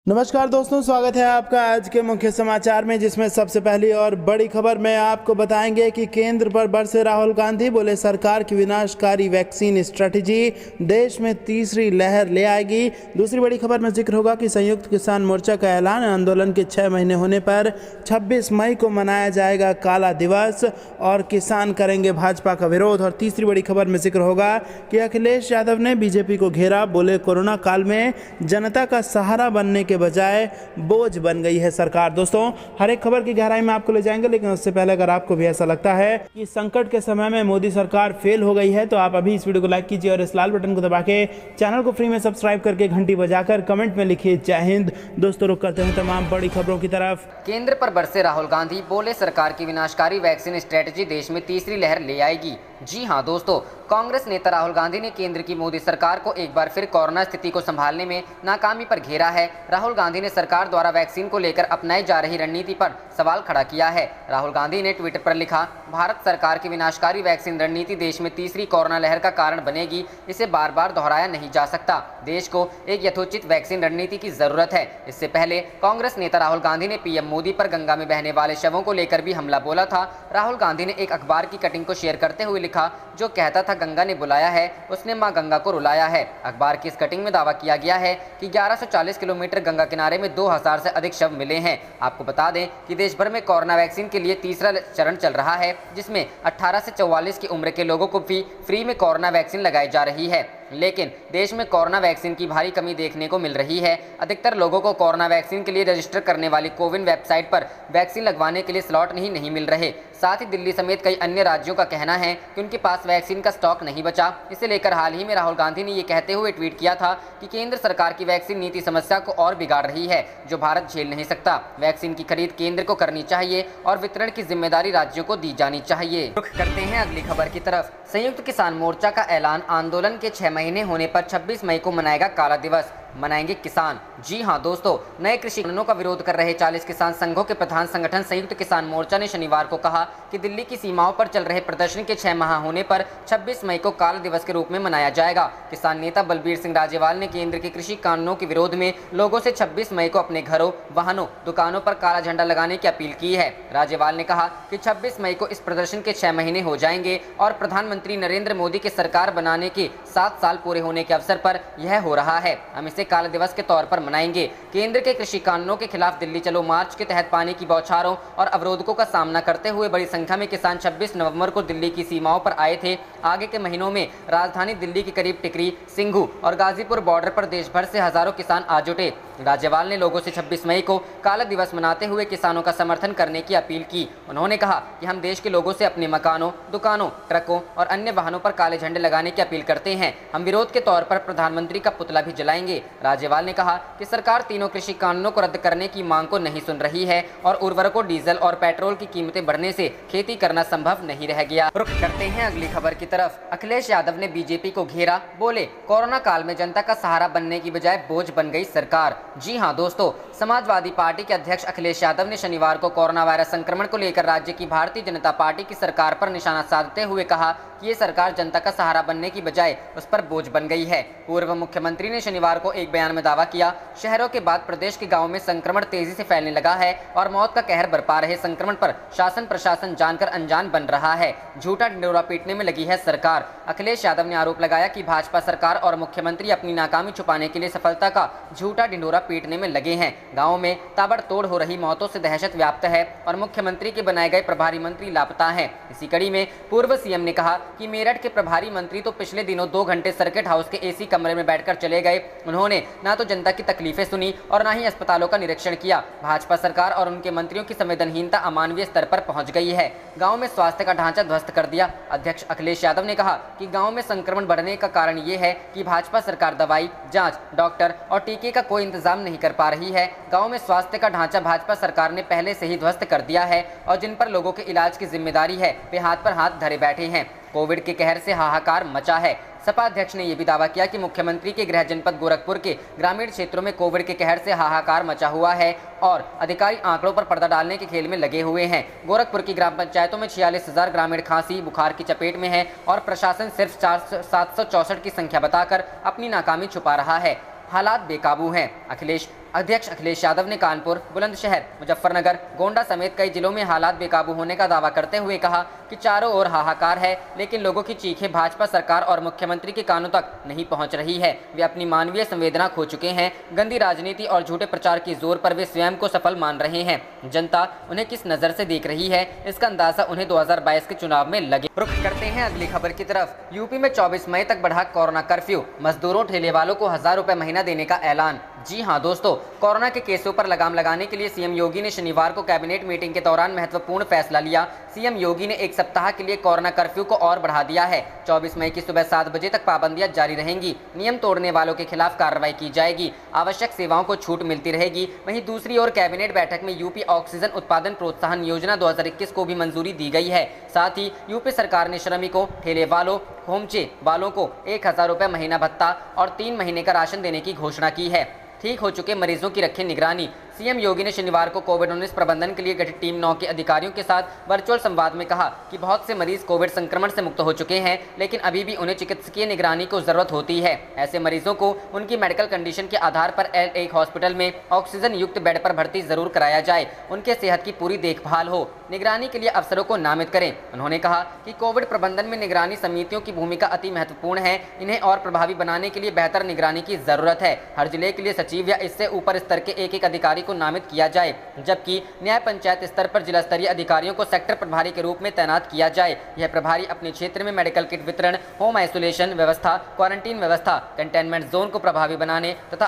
नमस्कार दोस्तों, स्वागत है आपका आज के मुख्य समाचार में, जिसमें सबसे पहली और बड़ी खबर में आपको बताएंगे कि केंद्र पर बरसे राहुल गांधी। बोले सरकार की विनाशकारी वैक्सीन स्ट्रैटेजी देश में तीसरी लहर ले आएगी। दूसरी बड़ी खबर में जिक्र होगा कि संयुक्त किसान मोर्चा का ऐलान, आंदोलन के 6 महीने होने पर 26 मई को मनाया जाएगा काला दिवस और किसान करेंगे भाजपा का विरोध। और तीसरी बड़ी खबर में जिक्र होगा कि अखिलेश यादव ने बीजेपी को घेरा। बोले कोरोना काल में जनता का सहारा बनने के बजाय बोझ बन गई है सरकार। दोस्तों, हर एक खबर की गहराई में आपको ले जाएंगे, लेकिन उससे पहले अगर आपको भी ऐसा लगता है कि संकट के समय में मोदी सरकार फेल हो गई है, तो आप अभी इस वीडियो को लाइक कीजिए और इस लाल बटन को दबा के चैनल को फ्री में सब्सक्राइब करके घंटी बजाकर कमेंट में लिखिए जय हिंद। दोस्तों, रुक करते हैं तमाम बड़ी खबरों की तरफ। केंद्र पर बरसे राहुल गांधी। बोले सरकार की विनाशकारी वैक्सीन स्ट्रेटजी देश में तीसरी लहर ले आएगी। जी हां दोस्तों, कांग्रेस नेता राहुल गांधी ने केंद्र की मोदी सरकार को एक बार फिर कोरोना स्थिति को संभालने में नाकामी पर घेरा है। राहुल गांधी ने सरकार द्वारा वैक्सीन को लेकर अपनाई जा रही रणनीति पर सवाल खड़ा किया है। राहुल गांधी ने ट्विटर पर लिखा, भारत सरकार की विनाशकारी वैक्सीन रणनीति देश में तीसरी कोरोना लहर का कारण बनेगी। इसे बार बार दोहराया नहीं जा सकता। देश को एक यथोचित वैक्सीन रणनीति की जरूरत है। इससे पहले कांग्रेस नेता राहुल गांधी ने पीएम मोदी पर गंगा में बहने वाले शवों को लेकर भी हमला बोला था। राहुल गांधी ने एक अखबार की कटिंग को शेयर करते हुए लिखा, जो कहता था गंगा ने बुलाया है, उसने मां गंगा को रुलाया है। अखबार की इस कटिंग में दावा किया गया है कि 1140 किलोमीटर गंगा किनारे में 2000 से अधिक शव मिले हैं। आपको बता दें कि देश भर में कोरोना वैक्सीन के लिए तीसरा चरण चल रहा है, जिसमें 18 से 44 की उम्र के लोगों को भी फ्री में कोरोना वैक्सीन लगाई जा रही है। लेकिन देश में कोरोना वैक्सीन की भारी कमी देखने को मिल रही है। अधिकतर लोगों को कोरोना वैक्सीन के लिए रजिस्टर करने वाली कोविन वेबसाइट पर वैक्सीन लगवाने के लिए स्लॉट नहीं मिल रहे। साथ ही दिल्ली समेत कई अन्य राज्यों का कहना है कि उनके पास वैक्सीन का स्टॉक नहीं बचा। इसे लेकर हाल ही में राहुल गांधी ने ये कहते हुए ट्वीट किया था कि केंद्र सरकार की वैक्सीन नीति समस्या को और बिगाड़ रही है, जो भारत झेल नहीं सकता। वैक्सीन की खरीद केंद्र को करनी चाहिए और वितरण की जिम्मेदारी राज्यों को दी जानी चाहिए। रुख करते हैं अगली खबर की तरफ। संयुक्त किसान मोर्चा का ऐलान, आंदोलन के 6 महीने होने पर 26 मई को मनाएगा काला दिवस, मनाएंगे किसान। जी हां दोस्तों, नए कृषि कानूनों का विरोध कर रहे 40 किसान संघों के प्रधान संगठन संयुक्त किसान मोर्चा ने शनिवार को कहा कि दिल्ली की सीमाओं पर चल रहे प्रदर्शन के 6 माह होने पर 26 मई को काला दिवस के रूप में मनाया जाएगा। किसान नेता बलबीर सिंह राजेवाल ने केंद्र के कृषि कानूनों के विरोध में लोगों से 26 मई को अपने घरों, वाहनों, दुकानों पर काला झंडा लगाने की अपील की है। राजेवाल ने कहा कि 26 मई को इस प्रदर्शन के 6 महीने हो जाएंगे और प्रधानमंत्री नरेंद्र मोदी की सरकार बनाने के 7 साल पूरे होने के अवसर पर यह हो रहा है। हम इसे काला दिवस के तौर पर मनाएंगे। केंद्र के कृषि कानूनों के खिलाफ दिल्ली चलो मार्च के तहत पानी की बौछारों और अवरोधकों का सामना करते हुए बड़ी संख्या में किसान 26 नवंबर को दिल्ली की सीमाओं पर आए थे। आगे के महीनों में राजधानी दिल्ली के करीब टिकरी, सिंघू और गाजीपुर बॉर्डर पर देश भर से हजारों किसान आ जुटे। राज्यपाल ने लोगों से 26 मई को काला दिवस मनाते हुए किसानों का समर्थन करने की अपील की। उन्होंने कहा कि हम देश के लोगों से अपने मकानों, दुकानों, ट्रकों और अन्य वाहनों पर काले झंडे लगाने की अपील करते हैं। हम विरोध के तौर पर प्रधानमंत्री का पुतला भी जलाएंगे। राज्यपाल ने कहा कि सरकार तीनों कृषि कानूनों को रद्द करने की मांग को नहीं सुन रही है और उर्वरकों, डीजल और पेट्रोल की कीमतें बढ़ने से खेती करना संभव नहीं रह गया। रुख करते हैं अगली खबर की तरफ। अखिलेश यादव ने बीजेपी को घेरा। बोले कोरोना काल में जनता का सहारा बनने की बजाय बोझ बन गई सरकार। जी हां दोस्तों, समाजवादी पार्टी के अध्यक्ष अखिलेश यादव ने शनिवार को कोरोना वायरस संक्रमण को लेकर राज्य की भारतीय जनता पार्टी की सरकार पर निशाना साधते हुए कहा कि ये सरकार जनता का सहारा बनने की बजाय उस पर बोझ बन गई है। पूर्व मुख्यमंत्री ने शनिवार को एक बयान में दावा किया, शहरों के बाद प्रदेश के गांवों में संक्रमण तेजी से फैलने लगा है और मौत का कहर बरपा रहे संक्रमण पर शासन प्रशासन जानकर अनजान बन रहा है। झूठा ढिंडोरा पीटने में लगी है सरकार। अखिलेश यादव ने आरोप लगाया कि भाजपा सरकार और मुख्यमंत्री अपनी नाकामी छुपाने के लिए सफलता का झूठा ढिंडोरा पीटने में लगे हैं। गाँव में ताबड़तोड़ हो रही मौतों से दहशत व्याप्त है और मुख्यमंत्री के बनाए गए प्रभारी मंत्री लापता है। इसी कड़ी में पूर्व सीएम ने कहा कि मेरठ के प्रभारी मंत्री तो पिछले दिनों 2 घंटे सर्किट हाउस के एसी कमरे में बैठकर चले गए। उन्होंने ना तो जनता की तकलीफें सुनी और ना ही अस्पतालों का निरीक्षण किया। भाजपा सरकार और उनके मंत्रियों की संवेदनहीनता अमानवीय स्तर पर पहुंच गई है। गांव में स्वास्थ्य का ढांचा ध्वस्त कर दिया। अध्यक्ष अखिलेश यादव ने कहा कि गांव में संक्रमण बढ़ने का कारण ये है कि भाजपा सरकार दवाई, जांच, डॉक्टर और टीके का कोई इंतजाम नहीं कर पा रही है। गांव में स्वास्थ्य का ढांचा भाजपा सरकार ने पहले से ही ध्वस्त कर दिया है और जिन पर लोगों के इलाज की जिम्मेदारी है वे हाथ पर हाथ धरे बैठे हैं। कोविड के कहर से हाहाकार मचा है। सपा अध्यक्ष ने यह भी दावा किया कि मुख्यमंत्री के गृह जनपद गोरखपुर के ग्रामीण क्षेत्रों में कोविड के कहर से हाहाकार मचा हुआ है और अधिकारी आंकड़ों पर पर्दा डालने के खेल में लगे हुए हैं। गोरखपुर की ग्राम पंचायतों में 46,000 ग्रामीण खांसी बुखार की चपेट में है और प्रशासन सिर्फ 764 की संख्या बताकर अपनी नाकामी छुपा रहा है। हालात बेकाबू हैं। अखिलेश अध्यक्ष अखिलेश यादव ने कानपुर, बुलंदशहर, मुजफ्फरनगर, गोंडा समेत कई जिलों में हालात बेकाबू होने का दावा करते हुए कहा कि चारों ओर हाहाकार है, लेकिन लोगों की चीखें भाजपा सरकार और मुख्यमंत्री के कानों तक नहीं पहुंच रही है। वे अपनी मानवीय संवेदना खो चुके हैं। गंदी राजनीति और झूठे प्रचार की जोर पर वे स्वयं को सफल मान रहे हैं। जनता उन्हें किस नजर से देख रही है, इसका अंदाजा उन्हें 2022 के चुनाव में लगे। रुख करते हैं अगली खबर की तरफ। यूपी में 24 मई तक बढ़ा कोरोना कर्फ्यू, मजदूरों ठेले वालों को 1000 रुपए महीना देने का ऐलान। जी हां दोस्तों, कोरोना के केसों पर लगाम लगाने के लिए सीएम योगी ने शनिवार को कैबिनेट मीटिंग के दौरान महत्वपूर्ण फैसला लिया। सीएम योगी ने एक सप्ताह के लिए कोरोना कर्फ्यू को और बढ़ा दिया है। 24 मई की सुबह 7 बजे तक पाबंदियां जारी रहेंगी। नियम तोड़ने वालों के खिलाफ कार्रवाई की जाएगी। आवश्यक सेवाओं को छूट मिलती रहेगी। वहीं दूसरी ओर कैबिनेट बैठक में यूपी ऑक्सीजन उत्पादन प्रोत्साहन योजना 2021 को भी मंजूरी दी गई है। साथ ही यूपी सरकार ने श्रमिकों, ठेले वालों, होमचे वालों को 1000 रुपए महीना भत्ता और 3 महीने का राशन देने की घोषणा की है। ठीक हो चुके मरीजों की रखें निगरानी। सीएम योगी ने शनिवार को कोविड-19 प्रबंधन के लिए गठित टीम 9 के अधिकारियों के साथ वर्चुअल संवाद में कहा कि बहुत से मरीज कोविड संक्रमण से मुक्त हो चुके हैं, लेकिन अभी भी उन्हें चिकित्सकीय निगरानी को जरूरत होती है। ऐसे मरीजों को उनकी मेडिकल कंडीशन के आधार पर एक हॉस्पिटल में ऑक्सीजन युक्त बेड पर भर्ती जरूर कराया जाए। उनके सेहत की पूरी देखभाल हो। निगरानी के लिए अफसरों को नामित करें। उन्होंने कहा कि कोविड प्रबंधन में निगरानी समितियों की भूमिका अति महत्वपूर्ण है। इन्हें और प्रभावी बनाने के लिए बेहतर निगरानी की जरूरत है। हर जिले के लिए सचिव या इससे ऊपर स्तर के एक अधिकारी को नामित किया जाए, जबकि न्याय पंचायत स्तर पर जिला स्तरीय अधिकारियों को सेक्टर प्रभारी के रूप में तैनात किया जाए। यह प्रभारी अपने क्षेत्र में मेडिकल किट वितरण, होम आइसोलेशन व्यवस्था, क्वारंटीन व्यवस्था, कंटेनमेंट जोन को प्रभावी बनाने तथा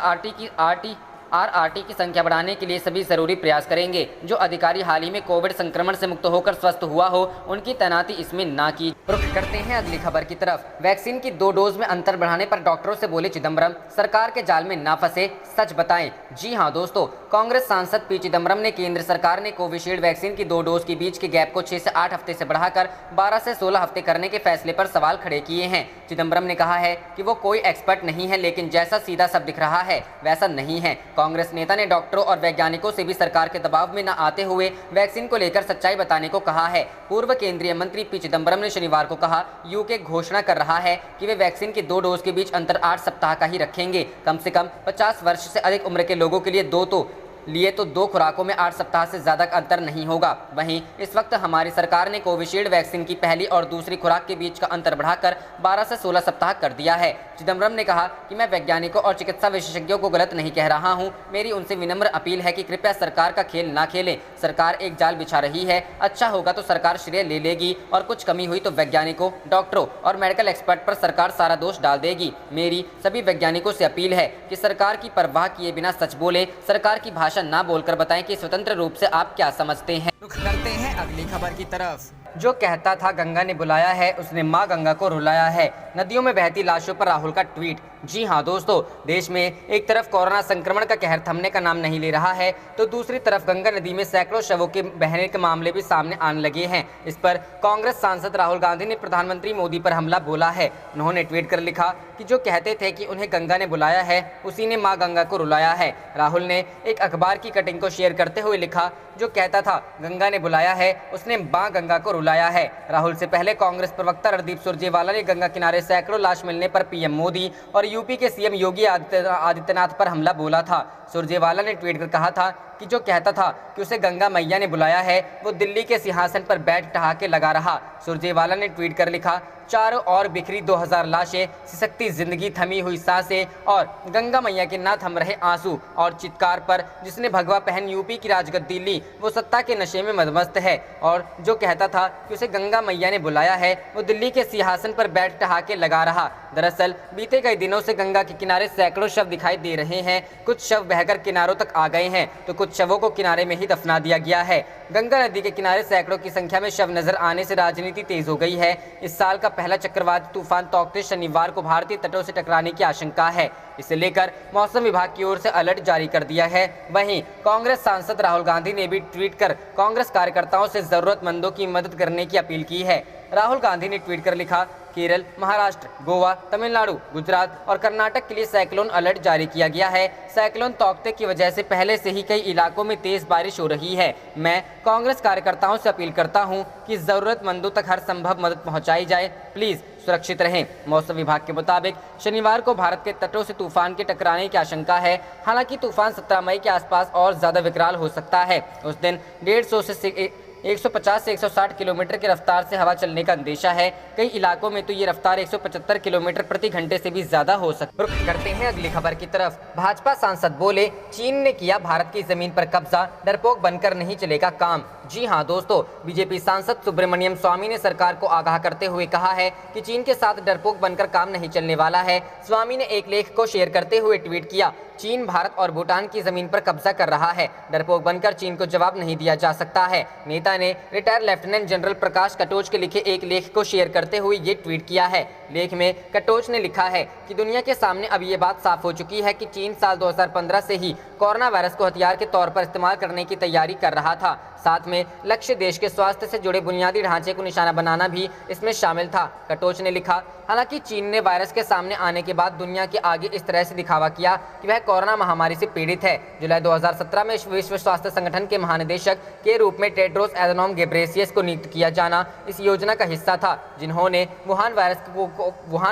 आरआरटी की संख्या बढ़ाने के लिए सभी जरूरी प्रयास करेंगे। जो अधिकारी हाल ही में कोविड संक्रमण से मुक्त होकर स्वस्थ हुआ हो, उनकी तैनाती इसमें ना की। रुख करते हैं अगली खबर की तरफ। वैक्सीन की 2 डोज में अंतर बढ़ाने पर डॉक्टरों से बोले चिदम्बरम, सरकार के जाल में ना फंसे, सच बताएं। जी हां दोस्तों, कांग्रेस सांसद पी चिदम्बरम ने केंद्र सरकार ने कोविशील्ड वैक्सीन की 2 डोज के बीच के गैप को 6 से 8 हफ्ते से बढ़ाकर 12 से 16 हफ्ते करने के फैसले पर सवाल खड़े किए हैं। चिदम्बरम ने कहा है कि वो कोई एक्सपर्ट नहीं है, लेकिन जैसा सीधा सब दिख रहा है वैसा नहीं है। कांग्रेस नेता ने डॉक्टरों और वैज्ञानिकों से भी सरकार के दबाव में न आते हुए वैक्सीन को लेकर सच्चाई बताने को कहा है। पूर्व केंद्रीय मंत्री पी चिदम्बरम ने शनिवार को कहा, यूके घोषणा कर रहा है कि वे वैक्सीन की 2 डोज के बीच अंतर 8 सप्ताह का ही रखेंगे। कम से कम 50 वर्ष से अधिक उम्र के लोगों के लिए 2 खुराकों में 8 सप्ताह से ज्यादा अंतर नहीं होगा। वहीं इस वक्त हमारी सरकार ने कोविशील्ड वैक्सीन की पहली और दूसरी खुराक के बीच का अंतर बढ़ाकर 12 से 16 सप्ताह कर दिया है। चिदम्बरम ने कहा कि मैं वैज्ञानिकों और चिकित्सा विशेषज्ञों को गलत नहीं कह रहा हूं। मेरी उनसे विनम्र अपील है कि कृपया सरकार का खेल ना खेलें। सरकार एक जाल बिछा रही है। अच्छा होगा तो सरकार श्रेय ले लेगी और कुछ कमी हुई तो वैज्ञानिकों, डॉक्टरों और मेडिकल एक्सपर्ट पर सरकार सारा दोष डाल देगी। मेरी सभी वैज्ञानिकों से अपील है कि सरकार की परवाह किए बिना सच बोले, सरकार की भाषा ना बोलकर बताएं कि स्वतंत्र रूप से आप क्या समझते हैं। रुख करते हैं अगली खबर की तरफ। जो कहता था गंगा ने बुलाया है, उसने मां गंगा को रुलाया है। नदियों में बहती लाशों पर राहुल का ट्वीट। जी हां दोस्तों, देश में एक तरफ कोरोना संक्रमण का कहर थमने का नाम नहीं ले रहा है, तो दूसरी तरफ गंगा नदी में सैकड़ों शवों के बहने के मामले भी सामने आने लगे हैं। इस पर कांग्रेस सांसद राहुल गांधी ने प्रधानमंत्री मोदी पर हमला बोला है। उन्होंने ट्वीट कर लिखा कि जो कहते थे कि उन्हें गंगा ने बुलाया है, उसी ने मां गंगा को रुलाया है। राहुल ने एक अखबार की कटिंग को शेयर करते हुए लिखा, जो कहता था गंगा ने बुलाया है, उसने मां गंगा को रुलाया है। राहुल से पहले कांग्रेस प्रवक्ता रणदीप सुरजेवाला ने गंगा किनारे सैकड़ों लाश मिलने पर पीएम मोदी और यूपी के सीएम योगी आदित्यनाथ पर हमला बोला था। सुरजेवाला ने ट्वीट कर कहा था कि जो कहता था कि उसे गंगा मैया ने बुलाया है, वो दिल्ली के सिंहासन पर बैठ ठहाके लगा रहा। सुरजेवाला ने ट्वीट कर लिखा, चारों ओर बिखरी 2000 लाशें, सिसकती जिंदगी, थमी हुई सांसें और गंगा मैया के ना थम रहे आंसू और चित्कार पर जिसने भगवा पहन यूपी की राजगद्दी ली, वो सत्ता के नशे में मदमस्त है। और जो कहता था कि उसे गंगा मैया ने बुलाया है, वो दिल्ली के सिंहासन पर बैठ ठहाके लगा रहा। दरअसल बीते कई दिनों से गंगा के किनारे सैकड़ों शव दिखाई दे रहे हैं। कुछ शव बहकर किनारों तक आ गए हैं, तो कुछ शवों को किनारे में ही दफना दिया गया है। गंगा नदी के किनारे सैकड़ों की संख्या में शव नजर आने से राजनीति तेज हो गई है। इस साल का पहला चक्रवाती तूफान तौकते शनिवार को भारतीय तटों से टकराने की आशंका है। इसे लेकर मौसम विभाग की ओर से अलर्ट जारी कर दिया है। वहीं कांग्रेस सांसद राहुल गांधी ने भी ट्वीट कर कांग्रेस कार्यकर्ताओं से जरूरतमंदों की मदद करने की अपील की है। राहुल गांधी ने ट्वीट कर लिखा केरल, महाराष्ट्र, गोवा, तमिलनाडु, गुजरात और कर्नाटक के लिए साइक्लोन अलर्ट जारी किया गया है। साइक्लोन तौकते की वजह से पहले से ही कई इलाकों में तेज बारिश हो रही है। मैं कांग्रेस कार्यकर्ताओं से अपील करता हूं कि जरूरतमंदों तक हर संभव मदद पहुंचाई जाए। प्लीज सुरक्षित रहें। मौसम विभाग के मुताबिक शनिवार को भारत के तटों से तूफान के टकराने की आशंका है। हालांकि तूफान 17 मई के आसपास और ज्यादा विकराल हो सकता है। उस दिन 150 से 150 से 160 किलोमीटर की रफ्तार से हवा चलने का अंदेशा है। कई इलाकों में तो ये रफ्तार 175 किलोमीटर प्रति घंटे से भी ज्यादा हो सकती है। रुख करते हैं अगली खबर की तरफ। भाजपा सांसद बोले, चीन ने किया भारत की जमीन पर कब्जा, डरपोक बनकर नहीं चलेगा काम। जी हां दोस्तों, बीजेपी सांसद सुब्रमण्यम स्वामी ने सरकार को आगाह करते हुए कहा है कि चीन के साथ डरपोक बनकर काम नहीं चलने वाला है। स्वामी ने एक लेख को शेयर करते हुए ट्वीट किया, चीन भारत और भूटान की जमीन पर कब्जा कर रहा है, डरपोक बनकर चीन को जवाब नहीं दिया जा सकता है। नेता ने रिटायर्ड लेफ्टिनेंट जनरल प्रकाश कटोच के लिखे एक लेख को शेयर करते हुए ये ट्वीट किया है। लेख में कटोच ने लिखा है कि दुनिया के सामने अब ये बात साफ हो चुकी है कि चीन साल 2015 से ही कोरोना वायरस को हथियार के तौर पर इस्तेमाल करने की तैयारी कर रहा था। साथ में लक्ष्य देश के स्वास्थ्य से जुड़े बुनियादी ढांचे को निशाना बनाना भी इसमें शामिल था। कटोच ने लिखा, हालांकि चीन ने वायरस के सामने आने के बाद दुनिया के आगे इस तरह से दिखावा किया कि वह कोरोना महामारी से पीड़ित है। जुलाई 2017 में विश्व स्वास्थ्य संगठन के महानिदेशक के रूप में टेड्रोस एडनॉम घेब्रेयेसस को नियुक्त किया जाना इस योजना का हिस्सा था, जिन्होंने वुहान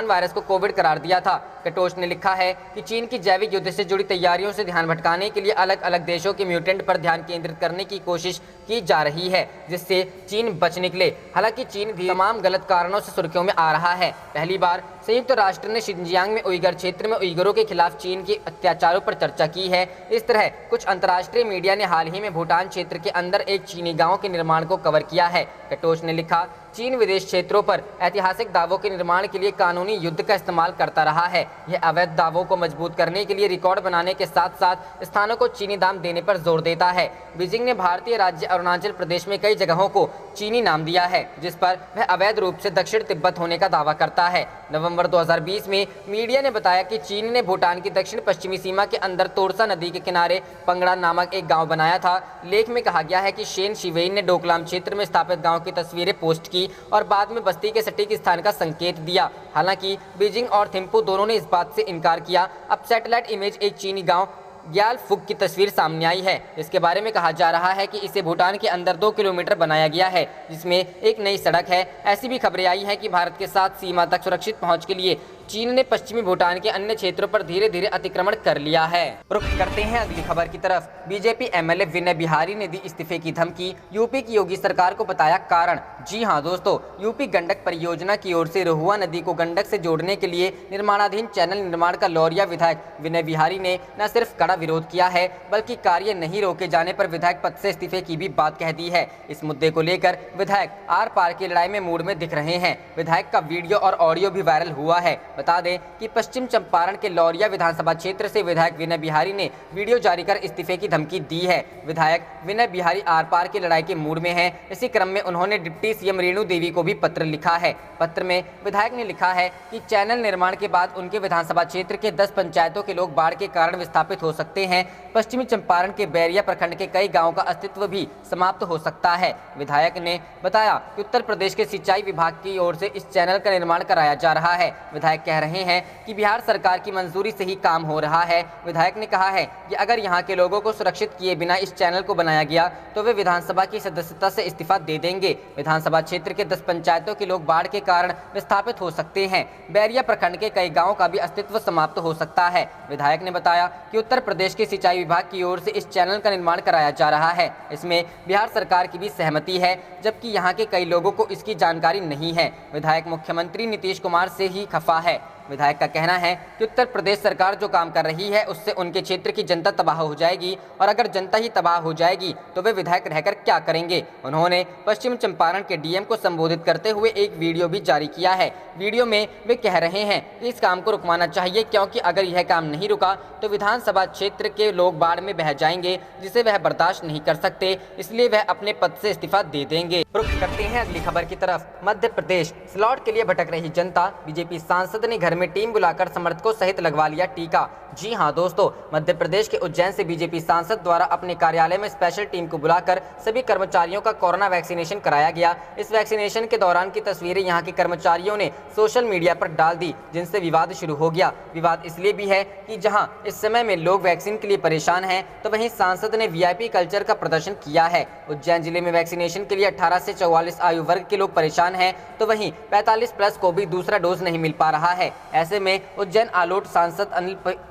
वायरस को कोविड करार दिया था। कटोच ने लिखा है कि चीन की जैविक युद्ध से जुड़ी तैयारियों से ध्यान भटकाने के लिए अलग अलग देशों के म्यूटेंट पर ध्यान केंद्रित करने की कोशिश की जा रही है, जिससे चीन बच निकले। हालांकि चीन भी तमाम गलत कारणों से सुर्खियों में आ रहा है। पहली बार संयुक्त राष्ट्र ने शिनजियांग में उइगर क्षेत्र में उइगरों के खिलाफ चीन के अत्याचारों पर चर्चा की है। इस तरह कुछ अंतर्राष्ट्रीय मीडिया ने हाल ही में भूटान क्षेत्र के अंदर एक चीनी गांव के निर्माण को कवर किया है। कटोच ने लिखा, चीन विदेश क्षेत्रों पर ऐतिहासिक दावों के निर्माण के लिए कानूनी युद्ध का इस्तेमाल करता रहा है। यह अवैध दावों को मजबूत करने के लिए रिकॉर्ड बनाने के साथ साथ स्थानों को चीनी दाम देने पर जोर देता है। बीजिंग ने भारतीय राज्य अरुणाचल प्रदेश में कई जगहों को चीनी नाम दिया है, जिस पर वह अवैध रूप से दक्षिण तिब्बत होने का दावा करता है। नवंबर 2020 में मीडिया ने बताया कि चीन ने भूटान की दक्षिण पश्चिमी सीमा के अंदर तोरसा नदी के किनारे पंगड़ा नामक एक गाँव बनाया था। लेख में कहा गया है कि शेन शिवेन ने डोकलाम क्षेत्र में स्थापित गाँव की तस्वीरें पोस्ट की और बाद में बस्ती के सटीक स्थान का संकेत दिया। हालांकि बीजिंग और थिम्पू दोनों ने इस बात से इनकार किया। अब सैटेलाइट इमेज एक चीनी गांव ग्यालफुक की तस्वीर सामने आई है। इसके बारे में कहा जा रहा है कि इसे भूटान के अंदर 2 किलोमीटर बनाया गया है, जिसमें एक नई सड़क है। ऐसी भी खबरें आई हैं कि भारत के साथ सीमा तक सुरक्षित पहुंच के लिए चीन ने पश्चिमी भूटान के अन्य क्षेत्रों पर धीरे धीरे अतिक्रमण कर लिया है। रुख करते हैं अगली खबर की तरफ। बीजेपी एमएलए विनय बिहारी ने दी इस्तीफे की धमकी, यूपी की योगी सरकार को बताया कारण। जी हां दोस्तों, यूपी गंडक परियोजना की ओर से रोहुआ नदी को गंडक से जोड़ने के लिए निर्माणाधीन चैनल निर्माण का लौरिया विधायक विनय बिहारी ने न सिर्फ कड़ा विरोध किया है, बल्कि कार्य नहीं रोके जाने पर विधायक पद से इस्तीफे की भी बात कह दी है। इस मुद्दे को लेकर विधायक आर पार की लड़ाई में मूड में दिख रहे हैं। विधायक का वीडियो और ऑडियो भी वायरल हुआ है। बता दें कि पश्चिम चंपारण के लौरिया विधानसभा क्षेत्र से विधायक विनय बिहारी ने वीडियो जारी कर इस्तीफे की धमकी दी है। विधायक विनय बिहारी आर पार की लड़ाई के मूड में हैं। इसी क्रम में उन्होंने डिप्टी सीएम रेणु देवी को भी पत्र लिखा है। पत्र में विधायक ने लिखा है कि चैनल निर्माण के बाद उनके विधानसभा क्षेत्र के 10 पंचायतों के लोग बाढ़ के कारण विस्थापित हो सकते हैं। पश्चिमी चंपारण के बैरिया प्रखंड के कई गाँवों का अस्तित्व भी समाप्त हो सकता है। विधायक ने बताया कि उत्तर प्रदेश के सिंचाई विभाग की ओर से इस चैनल का निर्माण कराया जा रहा है। विधायक कह रहे हैं कि बिहार सरकार की मंजूरी से ही काम हो रहा है। विधायक ने कहा है कि अगर यहां के लोगों को सुरक्षित किए बिना इस चैनल को बनाया गया तो वे विधानसभा की सदस्यता से इस्तीफा दे देंगे। विधानसभा क्षेत्र के 10 पंचायतों के लोग बाढ़ के कारण विस्थापित हो सकते हैं। बैरिया प्रखंड के कई गाँवों का भी अस्तित्व समाप्त हो सकता है। विधायक ने बताया कि उत्तर प्रदेश के सिंचाई विभाग की ओर से इस चैनल का निर्माण कराया जा रहा है। इसमें बिहार सरकार की भी सहमति है, जबकि यहाँ के कई लोगों को इसकी जानकारी नहीं है। विधायक मुख्यमंत्री नीतीश कुमार से ही खफा है। विधायक का कहना है कि उत्तर प्रदेश सरकार जो काम कर रही है उससे उनके क्षेत्र की जनता तबाह हो जाएगी, और अगर जनता ही तबाह हो जाएगी तो वे विधायक रहकर क्या करेंगे। उन्होंने पश्चिम चंपारण के डीएम को संबोधित करते हुए एक वीडियो भी जारी किया है। वीडियो में वे कह रहे हैं कि इस काम को रुकवाना चाहिए, क्योंकि अगर यह काम नहीं रुका तो विधानसभा क्षेत्र के लोग बाढ़ में बह जाएंगे, जिसे वह बर्दाश्त नहीं कर सकते, इसलिए वह अपने पद से इस्तीफा दे देंगे। रुख करते हैं अगली खबर की तरफ। मध्य प्रदेश स्लॉट के लिए भटक रही जनता, बीजेपी सांसद ने घर में टीम बुलाकर समर्थकों सहित लगवा लिया टीका। जी हां दोस्तों, मध्य प्रदेश के उज्जैन से बीजेपी सांसद द्वारा अपने कार्यालय में स्पेशल टीम को बुलाकर सभी कर्मचारियों का कोरोना वैक्सीनेशन कराया गया। इस वैक्सीनेशन के दौरान की तस्वीरें यहां के कर्मचारियों ने सोशल मीडिया पर डाल दी, जिनसे विवाद शुरू हो गया। विवाद इसलिए भी है कि जहां इस समय में लोग वैक्सीन के लिए परेशान हैं, तो वहीं सांसद ने वीआईपी कल्चर का प्रदर्शन किया है। उज्जैन जिले में वैक्सीनेशन के लिए 18 से 44 आयु वर्ग के लोग परेशान हैं, तो वहीं 45 प्लस को भी दूसरा डोज नहीं मिल पा रहा है। ऐसे में उज्जैन आलोट सांसद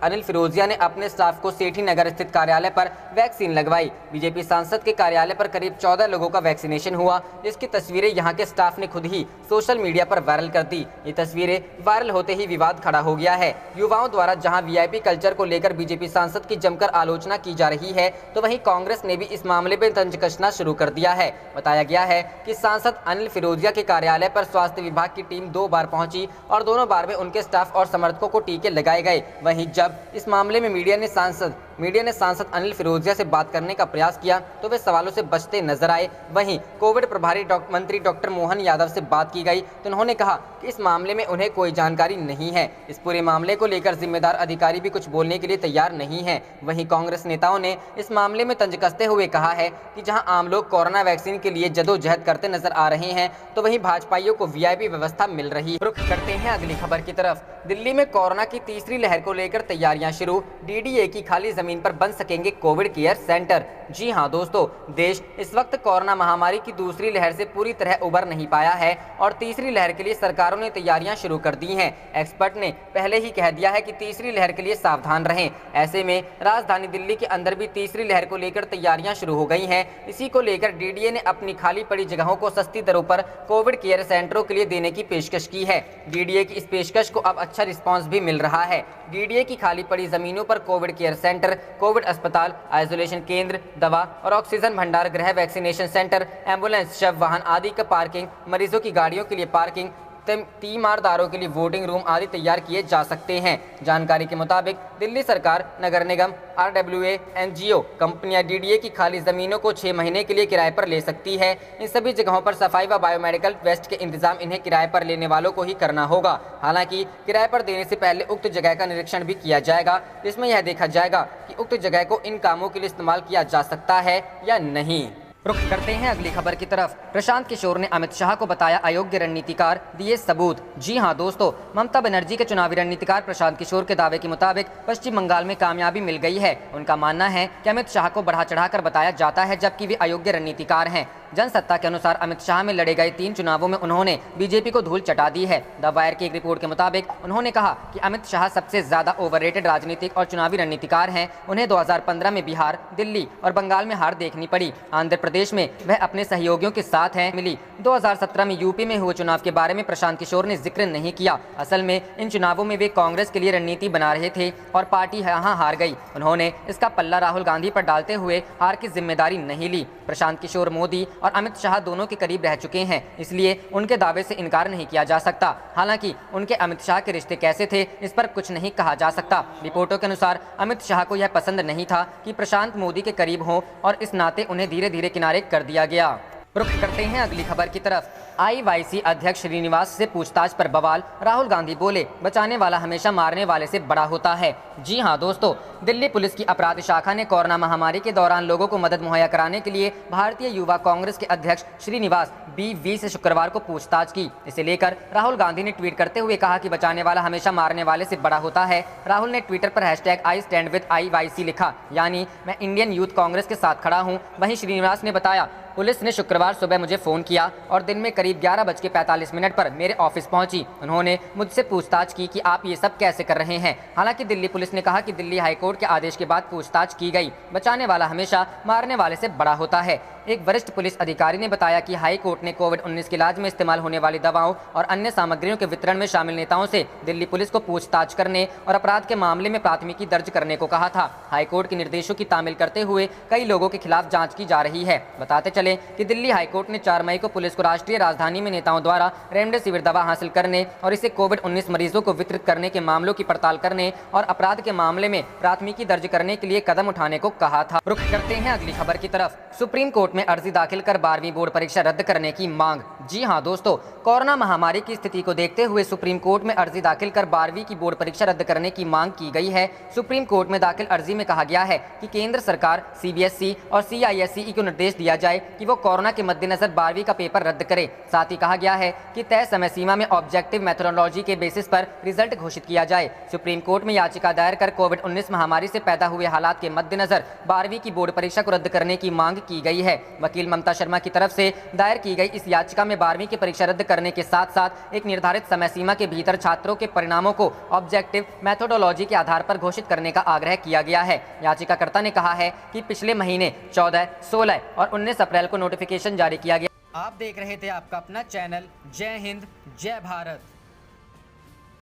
अनिल फिरोजिया ने अपने स्टाफ को सेठी नगर स्थित कार्यालय पर वैक्सीन लगवाई। बीजेपी सांसद के कार्यालय पर करीब 14 लोगों का वैक्सीनेशन हुआ, जिसकी तस्वीरें यहां के स्टाफ ने खुद ही सोशल मीडिया पर वायरल कर दी। ये तस्वीरें वायरल होते ही विवाद खड़ा हो गया है। युवाओं द्वारा जहां वीआईपी कल्चर को लेकर बीजेपी सांसद की जमकर आलोचना की जा रही है, तो वहीं कांग्रेस ने भी इस मामले में तंज कसना शुरू कर दिया है। बताया गया है कि सांसद अनिल फिरोजिया के कार्यालय पर स्वास्थ्य विभाग की टीम 2 बार पहुंची और दोनों बार में उनके स्टाफ और समर्थकों को टीके लगाए गए। वहीं जब इस मामले में मीडिया ने सांसद अनिल फिरोजिया से बात करने का प्रयास किया, तो वे सवालों से बचते नजर आए। वहीं कोविड प्रभारी मंत्री डॉक्टर मोहन यादव से बात की गई, तो उन्होंने कहा कि इस मामले में उन्हें कोई जानकारी नहीं है। इस पूरे मामले को लेकर जिम्मेदार अधिकारी भी कुछ बोलने के लिए तैयार नहीं है। वहीं कांग्रेस नेताओं ने इस मामले में तंज कसते हुए कहा है कि जहां आम लोग कोरोना वैक्सीन के लिए जदोजहद करते नजर आ रहे हैं, तो वहीं भाजपाइयों को वीआईपी व्यवस्था मिल रही है। रुख करते हैं अगली खबर की तरफ। दिल्ली में कोरोना की तीसरी लहर को लेकर तैयारियां शुरू। डीडीए की खाली जमीन पर बन सकेंगे कोविड केयर सेंटर। जी हां दोस्तों, देश इस वक्त कोरोना महामारी की दूसरी लहर से पूरी तरह उबर नहीं पाया है और तीसरी लहर के लिए सरकारों ने तैयारियां शुरू कर दी हैं। एक्सपर्ट ने पहले ही कह दिया है कि तीसरी लहर के लिए सावधान रहें। ऐसे में राजधानी दिल्ली के अंदर भी तीसरी लहर को लेकर तैयारियां शुरू हो गई हैं। इसी को लेकर डीडीए ने अपनी खाली पड़ी जगहों को सस्ती दरों पर कोविड केयर सेंटरों के लिए देने की पेशकश की है। डीडीए की इस पेशकश को अब अच्छा रिस्पांस भी मिल रहा है। डीडीए की खाली पड़ी जमीनों पर कोविड केयर सेंटर, कोविड अस्पताल, आइसोलेशन केंद्र, दवा और ऑक्सीजन भंडार गृह, वैक्सीनेशन सेंटर, एम्बुलेंस, शव वाहन आदि का पार्किंग, मरीजों की गाड़ियों के लिए पार्किंग, तीमारदारों के लिए वोटिंग रूम आदि तैयार किए जा सकते हैं। जानकारी के मुताबिक दिल्ली सरकार, नगर निगम, आरडब्ल्यूए, एनजीओ कंपनियां डीडीए की खाली जमीनों को 6 महीने के लिए किराए पर ले सकती है। इन सभी जगहों पर सफाई व बायोमेडिकल वेस्ट के इंतजाम इन्हें किराए पर लेने वालों को ही करना होगा। हालांकि किराए पर देने से पहले उक्त जगह का निरीक्षण भी किया जाएगा, जिसमें यह देखा जाएगा कि उक्त जगह को इन कामों के लिए इस्तेमाल किया जा सकता है या नहीं। रुख करते हैं अगली खबर की तरफ। प्रशांत किशोर ने अमित शाह को बताया अयोग्य रणनीतिकार, दिए सबूत। जी हां दोस्तों, ममता बनर्जी के चुनावी रणनीतिकार प्रशांत किशोर के दावे के मुताबिक पश्चिम बंगाल में कामयाबी मिल गई है। उनका मानना है कि अमित शाह को बढ़ा चढ़ाकर बताया जाता है, जबकि वे अयोग्य रणनीतिकार हैं। जनसत्ता के अनुसार अमित शाह में लड़े गए 3 चुनावों में उन्होंने बीजेपी को धूल चटा दी है। द वायर की एक रिपोर्ट के मुताबिक उन्होंने कहा कि अमित शाह सबसे ज्यादा ओवररेटेड राजनीतिक और चुनावी रणनीतिकार हैं। उन्हें 2015 में बिहार, दिल्ली और बंगाल में हार देखनी पड़ी। आंध्र प्रदेश में वह अपने सहयोगियों के साथ हैं मिली। 2017 में यूपी में हुए चुनाव के बारे में प्रशांत किशोर ने जिक्र नहीं किया। असल में इन चुनावों में वे कांग्रेस के लिए रणनीति बना रहे थे और पार्टी यहाँ हार गई। उन्होंने इसका पल्ला राहुल गांधी पर डालते हुए हार की जिम्मेदारी नहीं ली। प्रशांत किशोर मोदी और अमित शाह दोनों के करीब रह चुके हैं, इसलिए उनके दावे से इनकार नहीं किया जा सकता। हालांकि उनके अमित शाह के रिश्ते कैसे थे, इस पर कुछ नहीं कहा जा सकता। रिपोर्टों के अनुसार अमित शाह को यह पसंद नहीं था कि प्रशांत मोदी के करीब हों और इस नाते उन्हें धीरे धीरे किनारे कर दिया गया। रुख करते हैं अगली खबर की तरफ। आईवाईसी अध्यक्ष श्रीनिवास से पूछताछ पर बवाल। राहुल गांधी बोले, बचाने वाला हमेशा मारने वाले से बड़ा होता है। जी हां दोस्तों, दिल्ली पुलिस की अपराध शाखा ने कोरोना महामारी के दौरान लोगों को मदद मुहैया कराने के लिए भारतीय युवा कांग्रेस के अध्यक्ष श्रीनिवास BV से शुक्रवार को पूछताछ की। इसे लेकर राहुल गांधी ने ट्वीट करते हुए कहा कि बचाने वाला हमेशा मारने वाले से बड़ा होता है। राहुल ने ट्विटर पर #I stand with IYC लिखा, यानी मैं इंडियन यूथ कांग्रेस के साथ खड़ा हूं। वहीं श्रीनिवास ने बताया, पुलिस ने शुक्रवार सुबह मुझे फ़ोन किया और दिन में करीब 11:45 पर मेरे ऑफिस पहुंची। उन्होंने मुझसे पूछताछ की कि आप ये सब कैसे कर रहे हैं। हालांकि दिल्ली पुलिस ने कहा कि दिल्ली हाईकोर्ट के आदेश के बाद पूछताछ की गई। बचाने वाला हमेशा मारने वाले से बड़ा होता है। एक वरिष्ठ पुलिस अधिकारी ने बताया कि हाई कोर्ट ने कोविड-19 के इलाज में इस्तेमाल होने वाली दवाओं और अन्य सामग्रियों के वितरण में शामिल नेताओं से दिल्ली पुलिस को पूछताछ करने और अपराध के मामले में प्राथमिकी दर्ज करने को कहा था। हाई कोर्ट के निर्देशों की तामील करते हुए कई लोगों के खिलाफ जांच की जा रही है। बताते चले कि दिल्ली हाई कोर्ट ने 4 मई को पुलिस को राष्ट्रीय राजधानी में नेताओं द्वारा रेमडेसिविर दवा हासिल करने और इसे कोविड-19 मरीजों को वितरित करने के मामलों की पड़ताल करने और अपराध के मामले में प्राथमिकी दर्ज करने के लिए कदम उठाने को कहा था। रुख करते हैं अगली खबर की तरफ। सुप्रीम कोर्ट में अर्जी दाखिल कर 12वीं बोर्ड परीक्षा रद्द करने की मांग। जी हां दोस्तों, कोरोना महामारी की स्थिति को देखते हुए सुप्रीम कोर्ट में अर्जी दाखिल कर 12वीं की बोर्ड परीक्षा रद्द करने की मांग की गई है। सुप्रीम कोर्ट में दाखिल अर्जी में कहा गया है कि केंद्र सरकार सीबीएसई और सीआईएससीई को निर्देश दिया जाए कि वो कोरोना के मद्देनजर 12वीं का पेपर रद्द करे। साथ ही कहा गया है कि तय समय सीमा में ऑब्जेक्टिव मेथोडोलॉजी के बेसिस पर रिजल्ट घोषित किया जाए। सुप्रीम कोर्ट में याचिका दायर कर कोविड-19 महामारी से पैदा हुए हालात के मद्देनजर 12वीं की बोर्ड परीक्षा को रद्द करने की मांग की गई है। वकील ममता शर्मा की तरफ से दायर की गई इस याचिका में 12वीं की परीक्षा रद्द करने के साथ साथ एक निर्धारित समय सीमा के भीतर छात्रों के परिणामों को ऑब्जेक्टिव मेथोडोलॉजी के आधार पर घोषित करने का आग्रह किया गया है। याचिकाकर्ता ने कहा है कि पिछले महीने 14, 16 और 19 अप्रैल को नोटिफिकेशन जारी किया गया। आप देख रहे थे आपका अपना चैनल जय हिंद जय भारत।